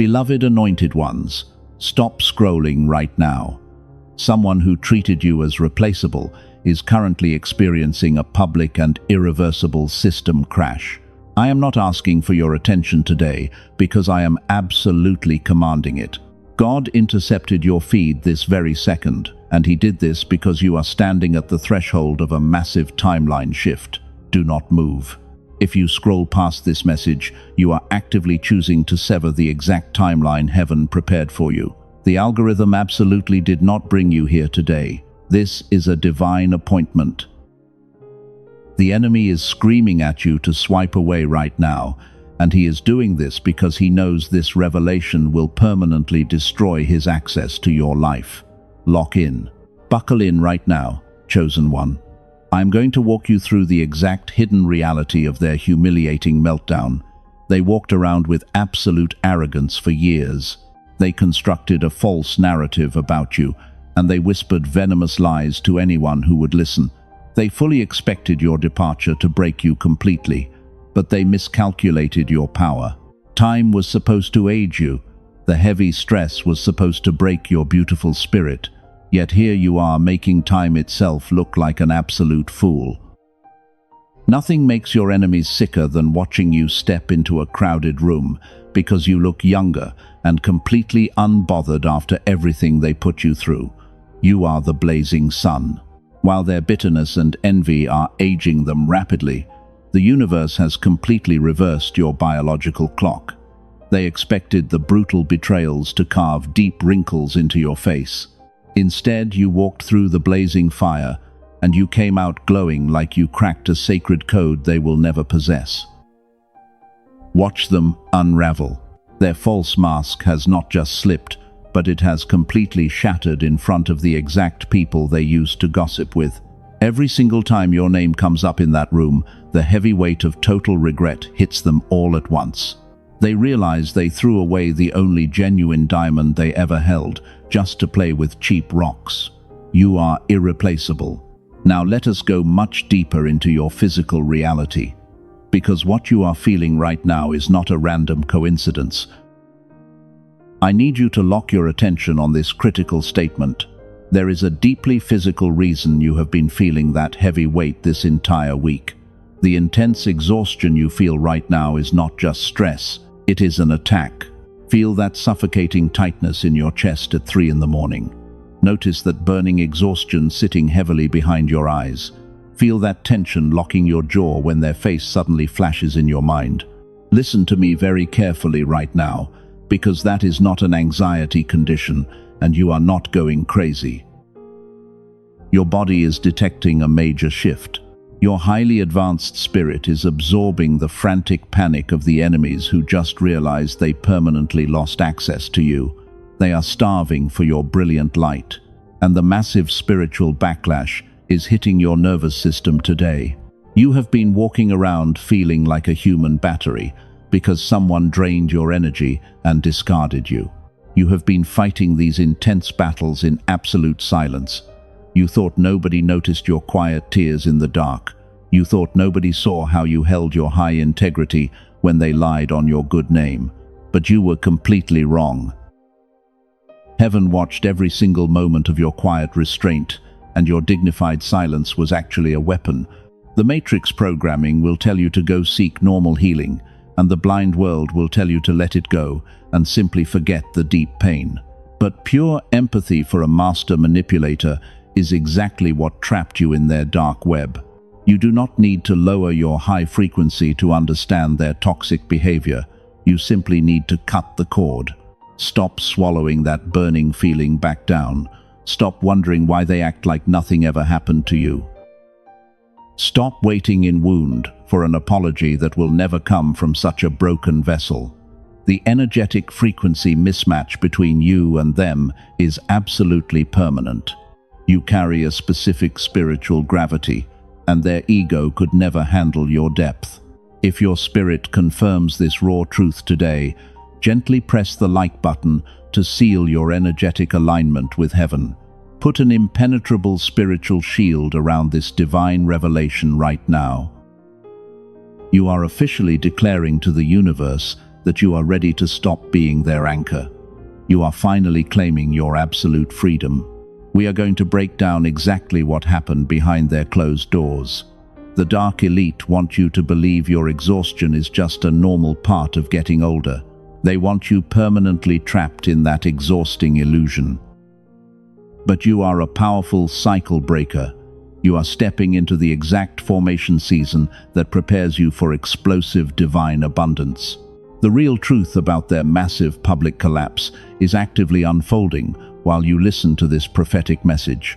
Beloved anointed ones, stop scrolling right now. Someone who treated you as replaceable is currently experiencing a public and irreversible system crash. I am not asking for your attention today because I am absolutely commanding it. God intercepted your feed this very second, and he did this because you are standing at the threshold of a massive timeline shift. Do not move. If you scroll past this message, you are actively choosing to sever the exact timeline heaven prepared for you. The algorithm absolutely did not bring you here today. This is a divine appointment. The enemy is screaming at you to swipe away right now, and he is doing this because he knows this revelation will permanently destroy his access to your life. Lock in. Buckle in right now, chosen one. I'm going to walk you through the exact hidden reality of their humiliating meltdown. They walked around with absolute arrogance for years. They constructed a false narrative about you, and they whispered venomous lies to anyone who would listen. They fully expected your departure to break you completely, but they miscalculated your power. Time was supposed to age you. The heavy stress was supposed to break your beautiful spirit. Yet here you are making time itself look like an absolute fool. Nothing makes your enemies sicker than watching you step into a crowded room because you look younger and completely unbothered after everything they put you through. You are the blazing sun. While their bitterness and envy are aging them rapidly, the universe has completely reversed your biological clock. They expected the brutal betrayals to carve deep wrinkles into your face. Instead, you walked through the blazing fire, and you came out glowing like you cracked a sacred code they will never possess. Watch them unravel. Their false mask has not just slipped, but it has completely shattered in front of the exact people they used to gossip with. Every single time your name comes up in that room, the heavy weight of total regret hits them all at once. They realize they threw away the only genuine diamond they ever held, just to play with cheap rocks. You are irreplaceable. Now let us go much deeper into your physical reality, because what you are feeling right now is not a random coincidence. I need you to lock your attention on this critical statement. There is a deeply physical reason you have been feeling that heavy weight this entire week. The intense exhaustion you feel right now is not just stress, it is an attack. Feel that suffocating tightness in your chest at 3 in the morning. Notice that burning exhaustion sitting heavily behind your eyes. Feel that tension locking your jaw when their face suddenly flashes in your mind. Listen to me very carefully right now, because that is not an anxiety condition, and you are not going crazy. Your body is detecting a major shift. Your highly advanced spirit is absorbing the frantic panic of the enemies who just realized they permanently lost access to you. They are starving for your brilliant light, and the massive spiritual backlash is hitting your nervous system today. You have been walking around feeling like a human battery because someone drained your energy and discarded you. You have been fighting these intense battles in absolute silence. You thought nobody noticed your quiet tears in the dark. You thought nobody saw how you held your high integrity when they lied on your good name. But you were completely wrong. Heaven watched every single moment of your quiet restraint, and your dignified silence was actually a weapon. The Matrix programming will tell you to go seek normal healing, and the blind world will tell you to let it go and simply forget the deep pain. But pure empathy for a master manipulator is exactly what trapped you in their dark web. You do not need to lower your high frequency to understand their toxic behavior. You simply need to cut the cord. Stop swallowing that burning feeling back down. Stop wondering why they act like nothing ever happened to you. Stop waiting in wound for an apology that will never come from such a broken vessel. The energetic frequency mismatch between you and them is absolutely permanent. You carry a specific spiritual gravity, and their ego could never handle your depth. If your spirit confirms this raw truth today, gently press the like button to seal your energetic alignment with heaven. Put an impenetrable spiritual shield around this divine revelation right now. You are officially declaring to the universe that you are ready to stop being their anchor. You are finally claiming your absolute freedom. We are going to break down exactly what happened behind their closed doors. The dark elite want you to believe your exhaustion is just a normal part of getting older. They want you permanently trapped in that exhausting illusion. But you are a powerful cycle breaker. You are stepping into the exact formation season that prepares you for explosive divine abundance. The real truth about their massive public collapse is actively unfolding while you listen to this prophetic message.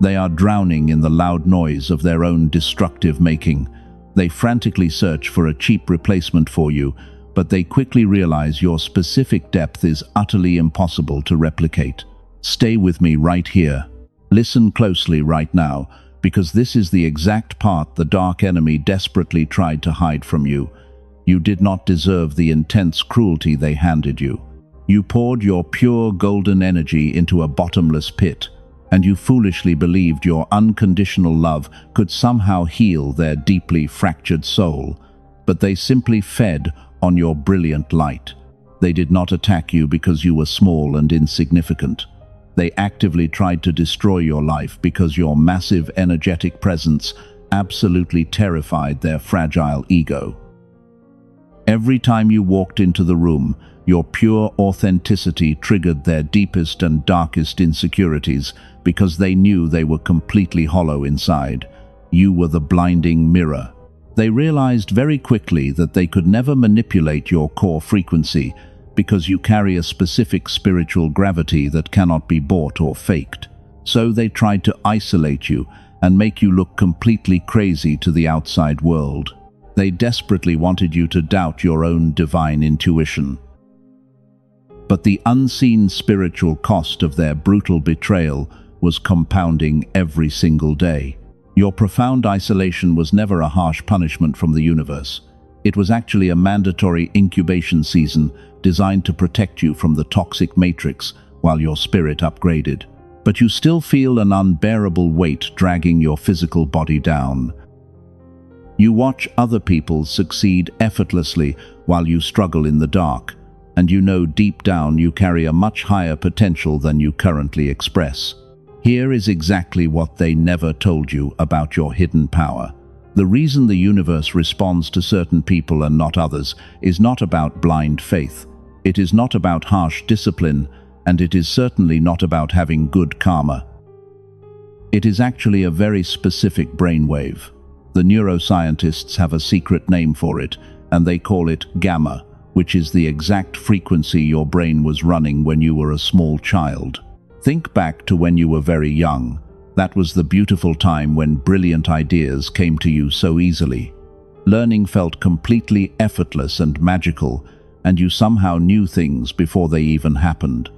They are drowning in the loud noise of their own destructive making. They frantically search for a cheap replacement for you, but they quickly realize your specific depth is utterly impossible to replicate. Stay with me right here. Listen closely right now, because this is the exact part the dark enemy desperately tried to hide from you. You did not deserve the intense cruelty they handed you. You poured your pure golden energy into a bottomless pit, and you foolishly believed your unconditional love could somehow heal their deeply fractured soul. But they simply fed on your brilliant light. They did not attack you because you were small and insignificant. They actively tried to destroy your life because your massive energetic presence absolutely terrified their fragile ego. Every time you walked into the room, your pure authenticity triggered their deepest and darkest insecurities because they knew they were completely hollow inside. You were the blinding mirror. They realized very quickly that they could never manipulate your core frequency because you carry a specific spiritual gravity that cannot be bought or faked. So they tried to isolate you and make you look completely crazy to the outside world. They desperately wanted you to doubt your own divine intuition. But the unseen spiritual cost of their brutal betrayal was compounding every single day. Your profound isolation was never a harsh punishment from the universe. It was actually a mandatory incubation season designed to protect you from the toxic matrix while your spirit upgraded. But you still feel an unbearable weight dragging your physical body down. You watch other people succeed effortlessly while you struggle in the dark, and you know deep down you carry a much higher potential than you currently express. Here is exactly what they never told you about your hidden power. The reason the universe responds to certain people and not others is not about blind faith. It is not about harsh discipline, and it is certainly not about having good karma. It is actually a very specific brainwave. The neuroscientists have a secret name for it, and they call it gamma, which is the exact frequency your brain was running when you were a small child. Think back to when you were very young. That was the beautiful time when brilliant ideas came to you so easily. Learning felt completely effortless and magical, and you somehow knew things before they even happened.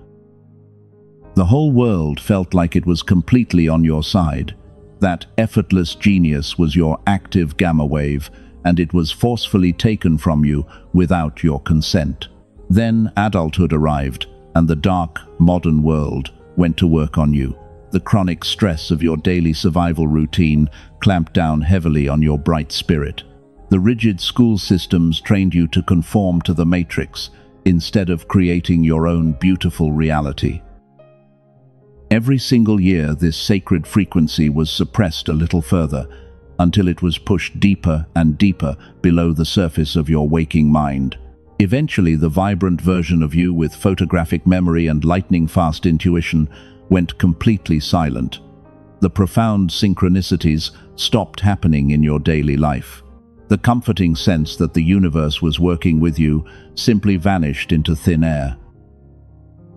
The whole world felt like it was completely on your side. That effortless genius was your active gamma wave, and it was forcefully taken from you without your consent. Then adulthood arrived, and the dark, modern world went to work on you. The chronic stress of your daily survival routine clamped down heavily on your bright spirit. The rigid school systems trained you to conform to the matrix, instead of creating your own beautiful reality. Every single year, this sacred frequency was suppressed a little further, until it was pushed deeper and deeper below the surface of your waking mind. Eventually, the vibrant version of you with photographic memory and lightning-fast intuition went completely silent. The profound synchronicities stopped happening in your daily life. The comforting sense that the universe was working with you simply vanished into thin air.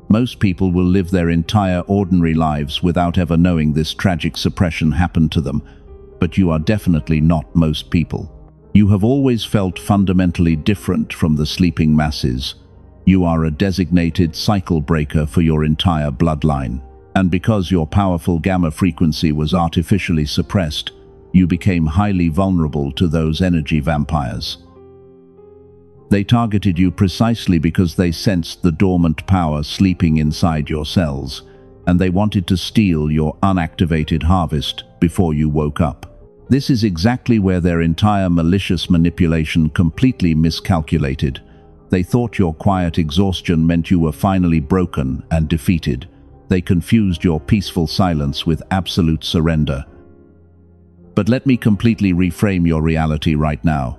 Most people will live their entire ordinary lives without ever knowing this tragic suppression happened to them, but you are definitely not most people. You have always felt fundamentally different from the sleeping masses. You are a designated cycle breaker for your entire bloodline. And because your powerful gamma frequency was artificially suppressed, you became highly vulnerable to those energy vampires. They targeted you precisely because they sensed the dormant power sleeping inside your cells, and they wanted to steal your unactivated harvest before you woke up. This is exactly where their entire malicious manipulation completely miscalculated. They thought your quiet exhaustion meant you were finally broken and defeated. They confused your peaceful silence with absolute surrender. But let me completely reframe your reality right now.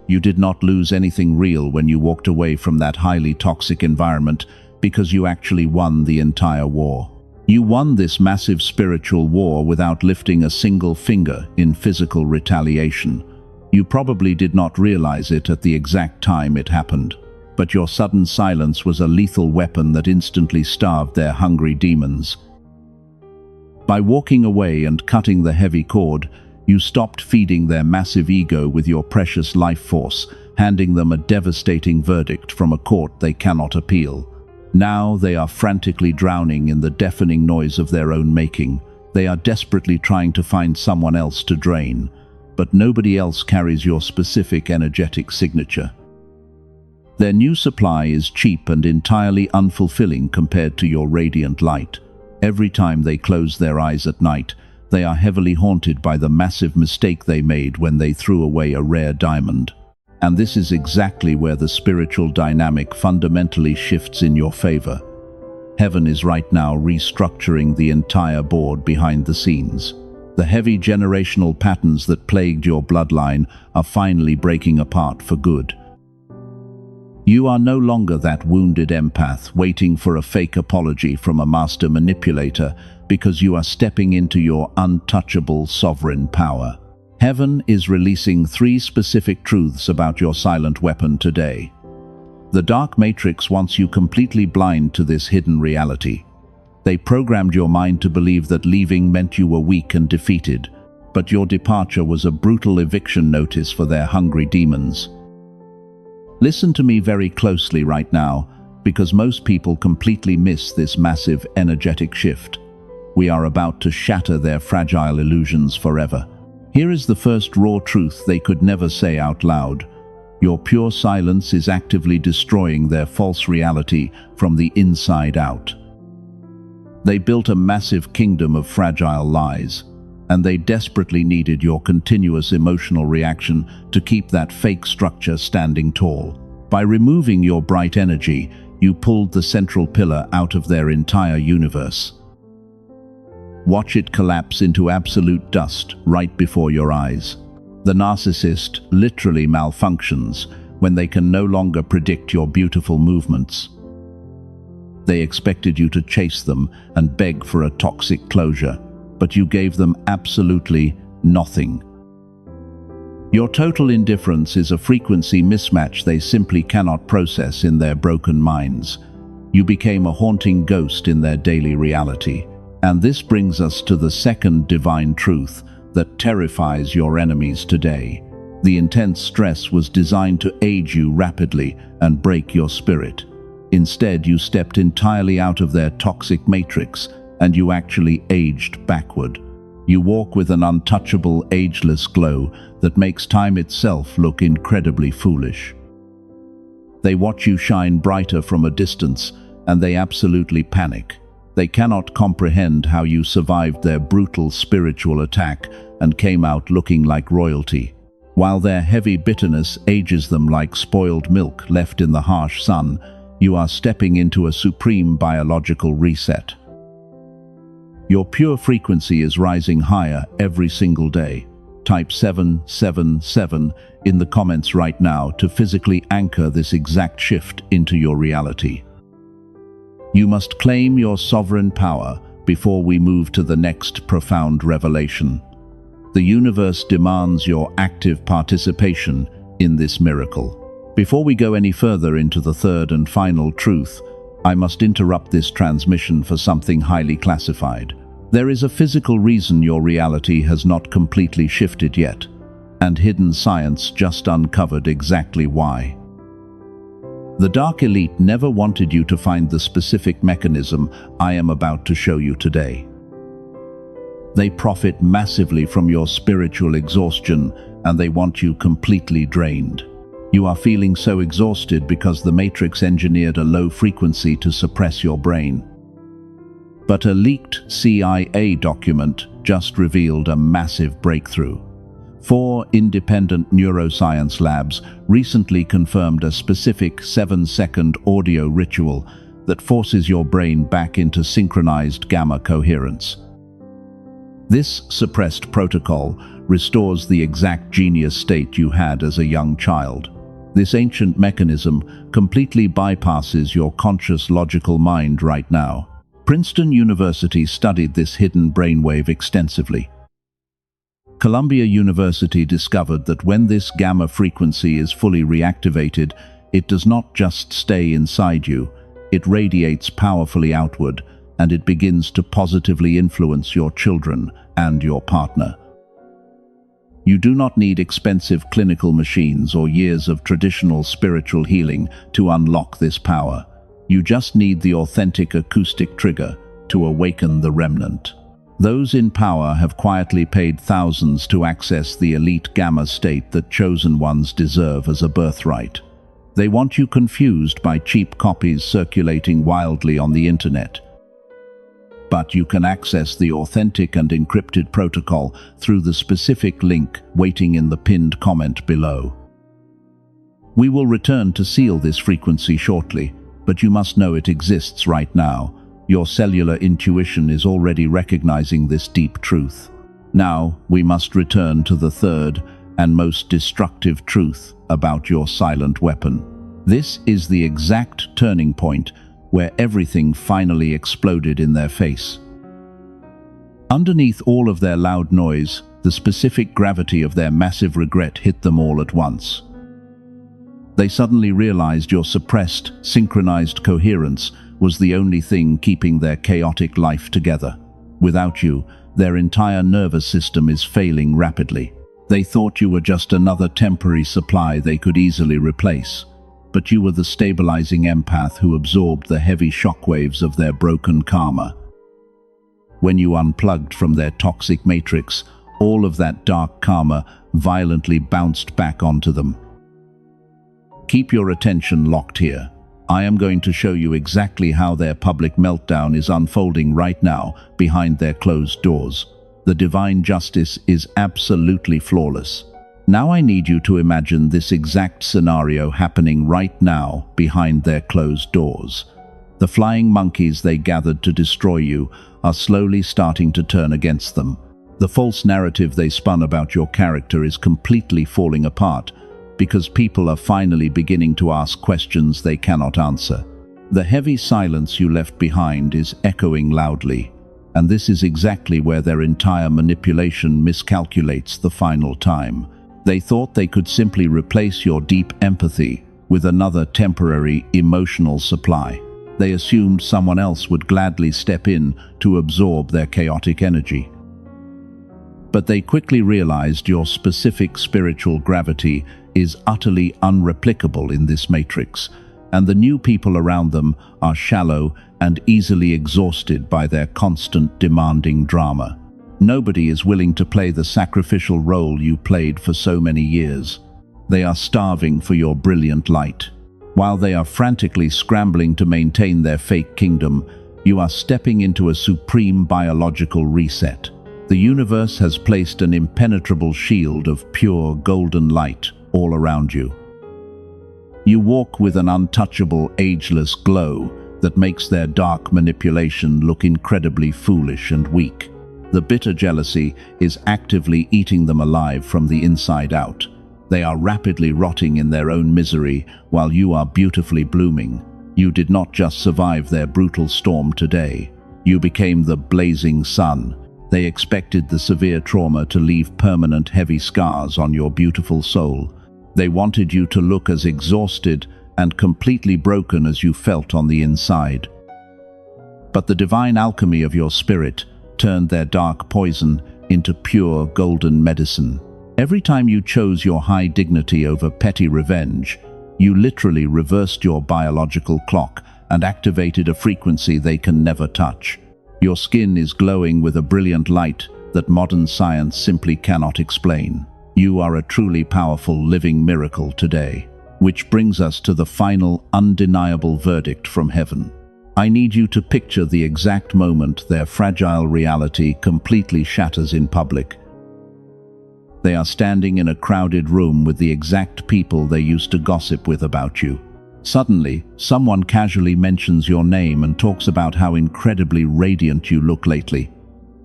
You did not lose anything real when you walked away from that highly toxic environment, because you actually won the entire war. You won this massive spiritual war without lifting a single finger in physical retaliation. You probably did not realize it at the exact time it happened, but your sudden silence was a lethal weapon that instantly starved their hungry demons. By walking away and cutting the heavy cord, you stopped feeding their massive ego with your precious life force, handing them a devastating verdict from a court they cannot appeal. Now they are frantically drowning in the deafening noise of their own making. They are desperately trying to find someone else to drain, but nobody else carries your specific energetic signature. Their new supply is cheap and entirely unfulfilling compared to your radiant light. Every time they close their eyes at night, they are heavily haunted by the massive mistake they made when they threw away a rare diamond. And this is exactly where the spiritual dynamic fundamentally shifts in your favor. Heaven is right now restructuring the entire board behind the scenes. The heavy generational patterns that plagued your bloodline are finally breaking apart for good. You are no longer that wounded empath waiting for a fake apology from a master manipulator, because you are stepping into your untouchable sovereign power. Heaven is releasing 3 specific truths about your silent weapon today. The dark matrix wants you completely blind to this hidden reality. They programmed your mind to believe that leaving meant you were weak and defeated, but your departure was a brutal eviction notice for their hungry demons. Listen to me very closely right now, because most people completely miss this massive energetic shift. We are about to shatter their fragile illusions forever. Here is the first raw truth they could never say out loud. Your pure silence is actively destroying their false reality from the inside out. They built a massive kingdom of fragile lies, and they desperately needed your continuous emotional reaction to keep that fake structure standing tall. By removing your bright energy, you pulled the central pillar out of their entire universe. Watch it collapse into absolute dust right before your eyes. The narcissist literally malfunctions when they can no longer predict your beautiful movements. They expected you to chase them and beg for a toxic closure, but you gave them absolutely nothing. Your total indifference is a frequency mismatch they simply cannot process in their broken minds. You became a haunting ghost in their daily reality. And this brings us to the second divine truth that terrifies your enemies today. The intense stress was designed to age you rapidly and break your spirit. Instead, you stepped entirely out of their toxic matrix, and you actually aged backward. You walk with an untouchable, ageless glow that makes time itself look incredibly foolish. They watch you shine brighter from a distance, and they absolutely panic. They cannot comprehend how you survived their brutal spiritual attack and came out looking like royalty. While their heavy bitterness ages them like spoiled milk left in the harsh sun, you are stepping into a supreme biological reset. Your pure frequency is rising higher every single day. Type 777 in the comments right now to physically anchor this exact shift into your reality. You must claim your sovereign power before we move to the next profound revelation. The universe demands your active participation in this miracle. Before we go any further into the third and final truth, I must interrupt this transmission for something highly classified. There is a physical reason your reality has not completely shifted yet, and hidden science just uncovered exactly why. The Dark Elite never wanted you to find the specific mechanism I am about to show you today. They profit massively from your spiritual exhaustion, and they want you completely drained. You are feeling so exhausted because the Matrix engineered a low frequency to suppress your brain. But a leaked CIA document just revealed a massive breakthrough. 4 independent neuroscience labs recently confirmed a specific 7-second audio ritual that forces your brain back into synchronized gamma coherence. This suppressed protocol restores the exact genius state you had as a young child. This ancient mechanism completely bypasses your conscious logical mind right now. Princeton University studied this hidden brainwave extensively. Columbia University discovered that when this gamma frequency is fully reactivated, it does not just stay inside you, it radiates powerfully outward, and it begins to positively influence your children and your partner. You do not need expensive clinical machines or years of traditional spiritual healing to unlock this power. You just need the authentic acoustic trigger to awaken the remnant. Those in power have quietly paid thousands to access the elite gamma state that chosen ones deserve as a birthright. They want you confused by cheap copies circulating wildly on the internet. But you can access the authentic and encrypted protocol through the specific link waiting in the pinned comment below. We will return to seal this frequency shortly, but you must know it exists right now. Your cellular intuition is already recognizing this deep truth. Now, we must return to the third and most destructive truth about your silent weapon. This is the exact turning point where everything finally exploded in their face. Underneath all of their loud noise, the specific gravity of their massive regret hit them all at once. They suddenly realized your suppressed, synchronized coherence was the only thing keeping their chaotic life together. Without you, their entire nervous system is failing rapidly. They thought you were just another temporary supply they could easily replace. But you were the stabilizing empath who absorbed the heavy shockwaves of their broken karma. When you unplugged from their toxic matrix, all of that dark karma violently bounced back onto them. Keep your attention locked here. I am going to show you exactly how their public meltdown is unfolding right now behind their closed doors. The divine justice is absolutely flawless. Now I need you to imagine this exact scenario happening right now behind their closed doors. The flying monkeys they gathered to destroy you are slowly starting to turn against them. The false narrative they spun about your character is completely falling apart because people are finally beginning to ask questions they cannot answer. The heavy silence you left behind is echoing loudly, and this is exactly where their entire manipulation miscalculates the final time. They thought they could simply replace your deep empathy with another temporary emotional supply. They assumed someone else would gladly step in to absorb their chaotic energy. But they quickly realized your specific spiritual gravity is utterly unreplicable in this matrix, and the new people around them are shallow and easily exhausted by their constant demanding drama. Nobody is willing to play the sacrificial role you played for so many years. They are starving for your brilliant light. While they are frantically scrambling to maintain their fake kingdom, you are stepping into a supreme biological reset. The universe has placed an impenetrable shield of pure golden light all around you. You walk with an untouchable, ageless glow that makes their dark manipulation look incredibly foolish and weak. The bitter jealousy is actively eating them alive from the inside out. They are rapidly rotting in their own misery while you are beautifully blooming. You did not just survive their brutal storm today. You became the blazing sun. They expected the severe trauma to leave permanent heavy scars on your beautiful soul. They wanted you to look as exhausted and completely broken as you felt on the inside. But the divine alchemy of your spirit turned their dark poison into pure golden medicine. Every time you chose your high dignity over petty revenge, you literally reversed your biological clock and activated a frequency they can never touch. Your skin is glowing with a brilliant light that modern science simply cannot explain. You are a truly powerful living miracle today. Which brings us to the final, undeniable verdict from heaven. I need you to picture the exact moment their fragile reality completely shatters in public. They are standing in a crowded room with the exact people they used to gossip with about you. Suddenly, someone casually mentions your name and talks about how incredibly radiant you look lately.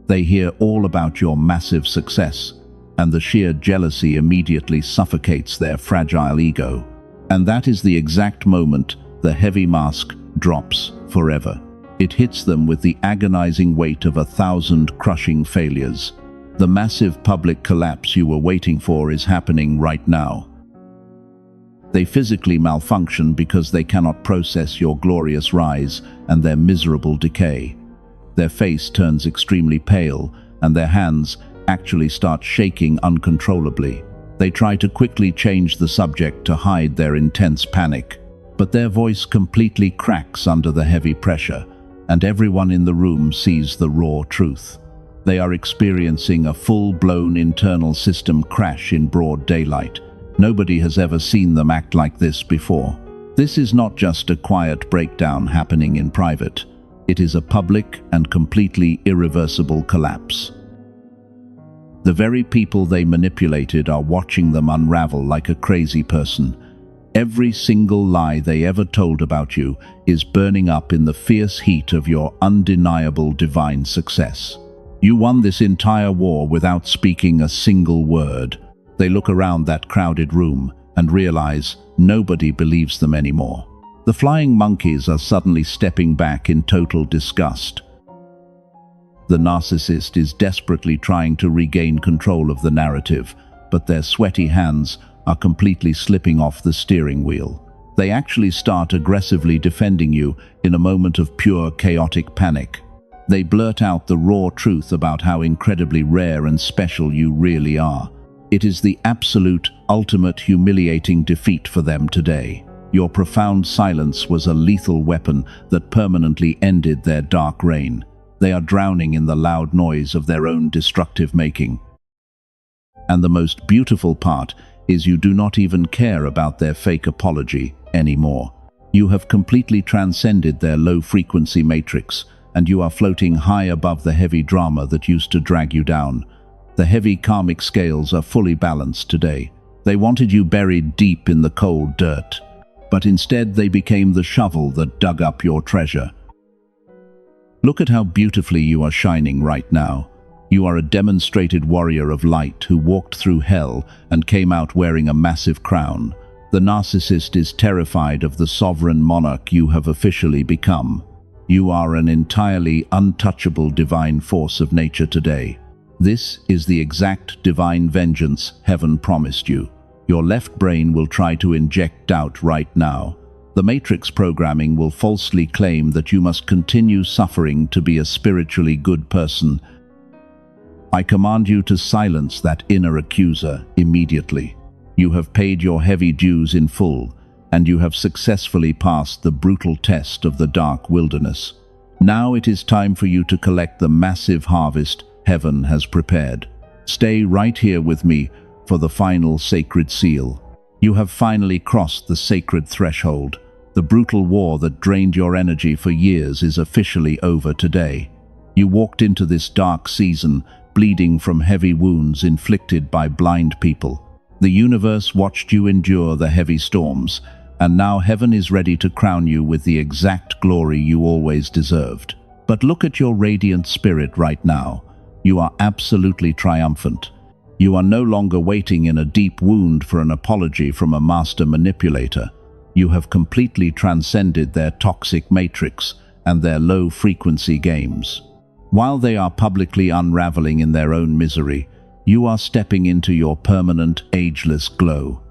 They hear all about your massive success, and the sheer jealousy immediately suffocates their fragile ego. And that is the exact moment the heavy mask drops forever. It hits them with the agonizing weight of 1,000 crushing failures. The massive public collapse you were waiting for is happening right now. They physically malfunction because they cannot process your glorious rise and their miserable decay. Their face turns extremely pale, and their hands actually start shaking uncontrollably. They try to quickly change the subject to hide their intense panic, but their voice completely cracks under the heavy pressure, and everyone in the room sees the raw truth. They are experiencing a full-blown internal system crash in broad daylight. Nobody has ever seen them act like this before. This is not just a quiet breakdown happening in private. It is a public and completely irreversible collapse. The very people they manipulated are watching them unravel like a crazy person. Every single lie they ever told about you is burning up in the fierce heat of your undeniable divine success. You won this entire war without speaking a single word. They look around that crowded room and realize nobody believes them anymore. The flying monkeys are suddenly stepping back in total disgust. The narcissist is desperately trying to regain control of the narrative, but their sweaty hands are completely slipping off the steering wheel. They actually start aggressively defending you in a moment of pure chaotic panic. They blurt out the raw truth about how incredibly rare and special you really are. It is the absolute, ultimate humiliating defeat for them today. Your profound silence was a lethal weapon that permanently ended their dark reign. They are drowning in the loud noise of their own destructive making. And the most beautiful part is you do not even care about their fake apology anymore. You have completely transcended their low-frequency matrix, and you are floating high above the heavy drama that used to drag you down. The heavy karmic scales are fully balanced today. They wanted you buried deep in the cold dirt, but instead they became the shovel that dug up your treasure. Look at how beautifully you are shining right now. You are a demonstrated warrior of light who walked through hell and came out wearing a massive crown. The narcissist is terrified of the sovereign monarch you have officially become. You are an entirely untouchable divine force of nature today. This is the exact divine vengeance heaven promised you. Your left brain will try to inject doubt right now. The matrix programming will falsely claim that you must continue suffering to be a spiritually good person. I command you to silence that inner accuser immediately. You have paid your heavy dues in full, and you have successfully passed the brutal test of the dark wilderness. Now it is time for you to collect the massive harvest heaven has prepared. Stay right here with me for the final sacred seal. You have finally crossed the sacred threshold. The brutal war that drained your energy for years is officially over today. You walked into this dark season, bleeding from heavy wounds inflicted by blind people. The universe watched you endure the heavy storms, and now heaven is ready to crown you with the exact glory you always deserved. But look at your radiant spirit right now. You are absolutely triumphant. You are no longer waiting in a deep wound for an apology from a master manipulator. You have completely transcended their toxic matrix and their low-frequency games. While they are publicly unraveling in their own misery, you are stepping into your permanent, ageless glow.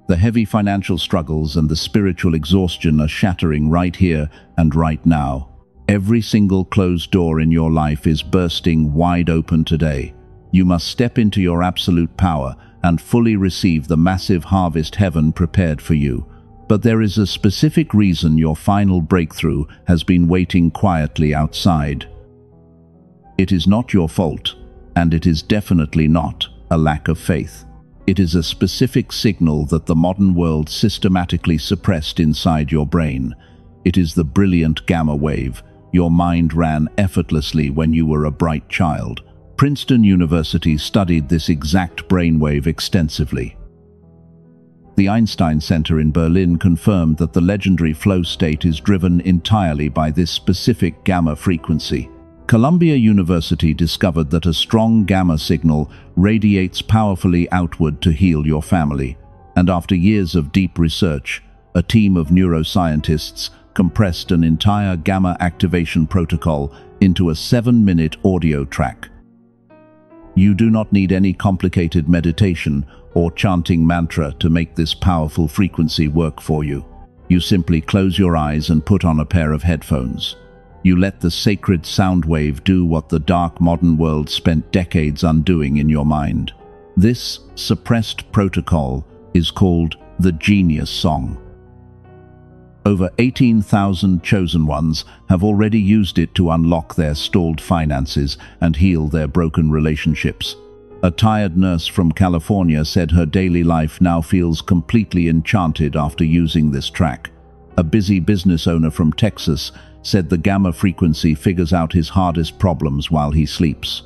The heavy financial struggles and the spiritual exhaustion are shattering right here and right now. Every single closed door in your life is bursting wide open today. You must step into your absolute power and fully receive the massive harvest heaven prepared for you. But there is a specific reason your final breakthrough has been waiting quietly outside. It is not your fault, and it is definitely not a lack of faith. It is a specific signal that the modern world systematically suppressed inside your brain. It is the brilliant gamma wave your mind ran effortlessly when you were a bright child. Princeton University studied this exact brainwave extensively. The Einstein Center in Berlin confirmed that the legendary flow state is driven entirely by this specific gamma frequency. Columbia University discovered that a strong gamma signal radiates powerfully outward to heal your family, and after years of deep research, a team of neuroscientists compressed an entire gamma activation protocol into a 7-minute audio track. You do not need any complicated meditation or chanting mantra to make this powerful frequency work for you. You simply close your eyes and put on a pair of headphones. You let the sacred sound wave do what the dark modern world spent decades undoing in your mind. This suppressed protocol is called the Genius Song. Over 18,000 chosen ones have already used it to unlock their stalled finances and heal their broken relationships. A tired nurse from California said her daily life now feels completely enchanted after using this track. A busy business owner from Texas said the gamma frequency figures out his hardest problems while he sleeps.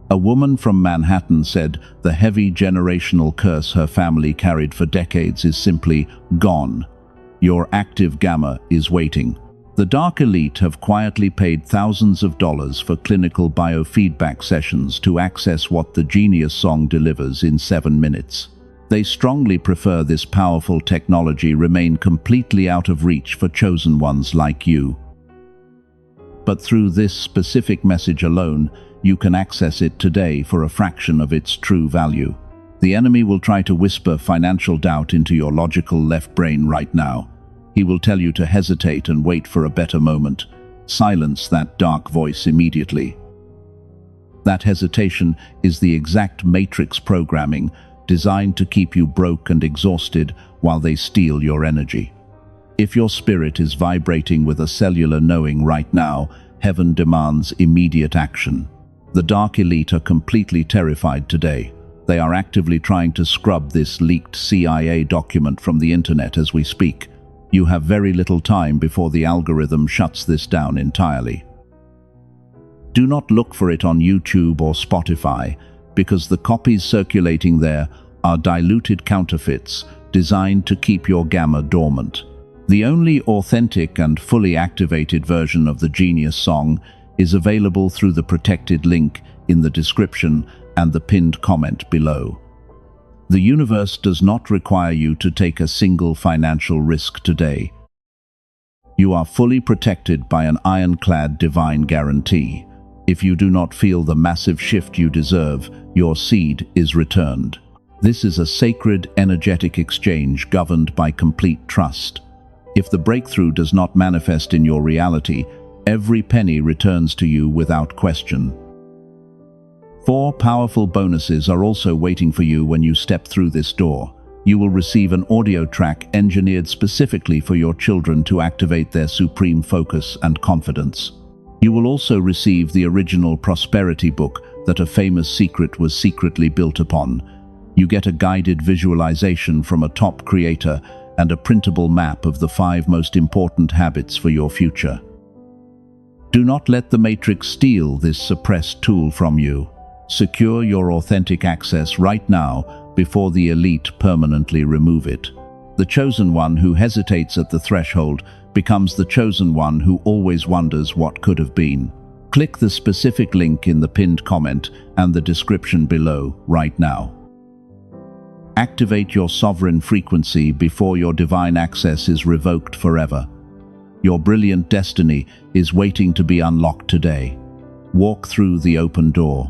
A woman from Manhattan said the heavy generational curse her family carried for decades is simply gone. Your active gamma is waiting. The dark elite have quietly paid thousands of dollars for clinical biofeedback sessions to access what the Genius Song delivers in 7 minutes. They strongly prefer this powerful technology remain completely out of reach for chosen ones like you. But through this specific message alone, you can access it today for a fraction of its true value. The enemy will try to whisper financial doubt into your logical left brain right now. He will tell you to hesitate and wait for a better moment. Silence that dark voice immediately. That hesitation is the exact matrix programming designed to keep you broke and exhausted while they steal your energy. If your spirit is vibrating with a cellular knowing right now, heaven demands immediate action. The dark elite are completely terrified today. They are actively trying to scrub this leaked CIA document from the internet as we speak. You have very little time before the algorithm shuts this down entirely. Do not look for it on YouTube or Spotify, because the copies circulating there are diluted counterfeits designed to keep your gamma dormant. The only authentic and fully activated version of the Genius Song is available through the protected link in the description and the pinned comment below. The universe does not require you to take a single financial risk today. You are fully protected by an ironclad divine guarantee. If you do not feel the massive shift you deserve, your seed is returned. This is a sacred, energetic exchange governed by complete trust. If the breakthrough does not manifest in your reality, every penny returns to you without question. 4 powerful bonuses are also waiting for you when you step through this door. You will receive an audio track engineered specifically for your children to activate their supreme focus and confidence. You will also receive the original prosperity book that a famous secret was secretly built upon. You get a guided visualization from a top creator and a printable map of the 5 most important habits for your future. Do not let the Matrix steal this suppressed tool from you. Secure your authentic access right now before the elite permanently remove it. The chosen one who hesitates at the threshold becomes the chosen one who always wonders what could have been. Click the specific link in the pinned comment and the description below right now. Activate your sovereign frequency before your divine access is revoked forever. Your brilliant destiny is waiting to be unlocked today. Walk through the open door.